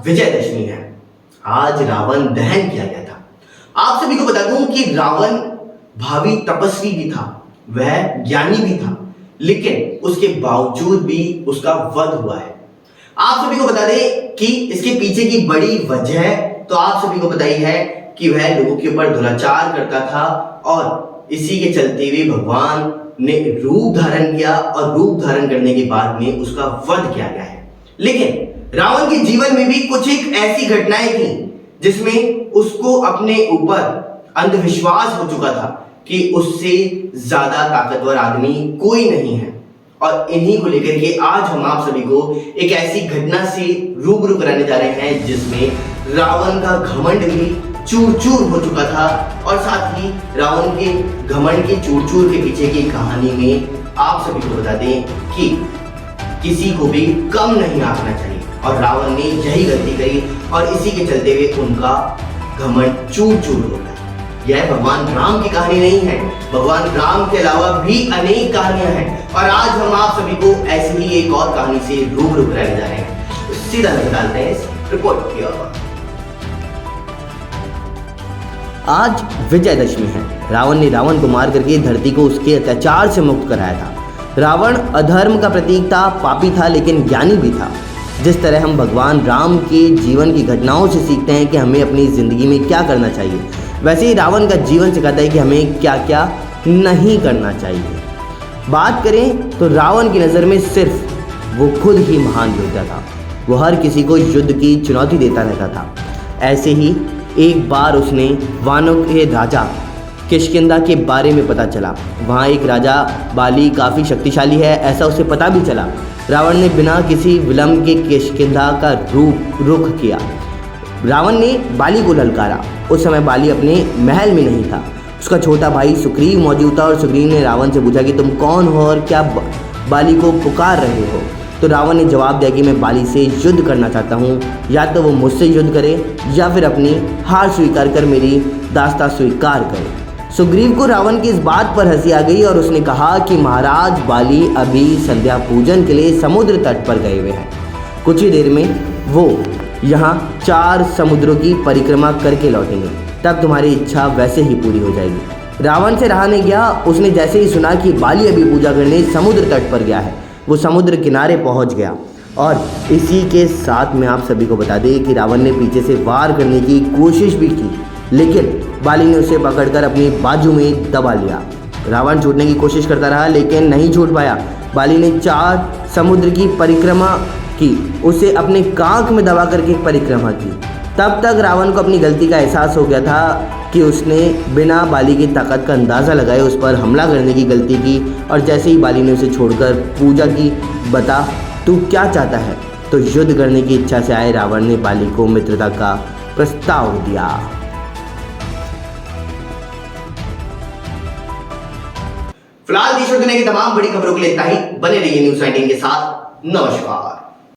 विजयदशमी है। आज रावण दहन किया गया था। आप सभी को बता दूं कि रावण भावी तपस्वी भी था, वह ज्ञानी भी था, लेकिन उसके बावजूद भी उसका वध हुआ है। आप सभी को बता दें कि इसके पीछे की बड़ी वजह तो आप सभी को पता ही है कि वह लोगों के ऊपर दुराचार करता था और इसी के चलते हुए भगवान ने रूप धारण किया और रूप धारण करने के बाद में उसका वध किया गया है। लेकिन रावण के जीवन में भी कुछ एक ऐसी घटनाएं थी जिसमें उसको अपने ऊपर अंधविश्वास हो चुका था कि उससे ज्यादा ताकतवर आदमी कोई नहीं है। और इन्हीं को लेकर के आज हम आप सभी को एक ऐसी घटना से रूबरू कराने जा रहे हैं जिसमें रावण का घमंड भी चूर चूर हो चुका था और साथ ही रावण के घमंड के चूर चूर के पीछे की कहानी में आप सभी को बता दें कि किसी को भी कम नहीं आंकना चाहिए और रावण ने यही गलती करी और इसी के चलते हुए उनका घमंड चूर चूर हो गया। यह भगवान राम की कहानी नहीं है, भगवान राम के अलावा भी अनेक कहानियां हैं और आज हम आप सभी को ऐसी ही एक और कहानी से रूबरू कराने जा रहे हैं। तो सीधा निकालते हैं इस रिपोर्ट की ओर। आज विजयदशमी है। रावण ने रावण को मार करके धरती को उसके अत्याचार से मुक्त कराया था। रावण अधर्म का प्रतीक था, पापी था, लेकिन ज्ञानी भी था। जिस तरह हम भगवान राम के जीवन की घटनाओं से सीखते हैं कि हमें अपनी ज़िंदगी में क्या करना चाहिए, वैसे ही रावण का जीवन सिखाता है कि हमें क्या क्या नहीं करना चाहिए। बात करें तो रावण की नज़र में सिर्फ वो खुद ही महान योद्धा था। वो हर किसी को युद्ध की चुनौती देता रहता था। ऐसे ही एक बार उसने वानों के राजा किष्किंधा के बारे में पता चला। वहाँ एक राजा बाली काफ़ी शक्तिशाली है, ऐसा उसे पता भी चला। रावण ने बिना किसी विलंब के किष्किंधा का रुख किया। रावण ने बाली को ललकारा। उस समय बाली अपने महल में नहीं था, उसका छोटा भाई सुग्रीव मौजूद था और सुग्रीव ने रावण से पूछा कि तुम कौन हो और क्या बाली को पुकार रहे हो। तो रावण ने जवाब दिया कि मैं बाली से युद्ध करना चाहता हूँ, या तो वो मुझसे युद्ध करे या फिर अपनी हार स्वीकार कर मेरी दास्ता स्वीकार करे। सुग्रीव को रावण की इस बात पर हंसी आ गई और उसने कहा कि महाराज बाली अभी संध्या पूजन के लिए समुद्र तट पर गए हुए हैं। कुछ ही देर में वो यहाँ 4 समुद्रों की परिक्रमा करके लौटेंगे, तब तुम्हारी इच्छा वैसे ही पूरी हो जाएगी। रावण से रहा नहीं गया। उसने जैसे ही सुना कि बाली अभी पूजा करने समुद्र तट पर गया है, वो समुद्र किनारे पहुँच गया। और इसी के साथ में आप सभी को बता दें कि रावण ने पीछे से वार करने की कोशिश भी की, लेकिन बाली ने उसे पकड़कर अपनी बाजू में दबा लिया। रावण छूटने की कोशिश करता रहा लेकिन नहीं छूट पाया। बाली ने 4 समुद्र की परिक्रमा की, उसे अपने कांख में दबा करके परिक्रमा की। तब तक रावण को अपनी गलती का एहसास हो गया था कि उसने बिना बाली की ताकत का अंदाज़ा लगाए उस पर हमला करने की गलती की। और जैसे ही बाली ने उसे छोड़कर पूजा की, बता तू क्या चाहता है, तो युद्ध करने की इच्छा से आए रावण ने बाली को मित्रता का प्रस्ताव दिया। फिलहाल देश और दुनिया की तमाम बड़ी खबरों के लिए इतना ही। बने रहिए न्यूज़ 19 के साथ। नमस्कार।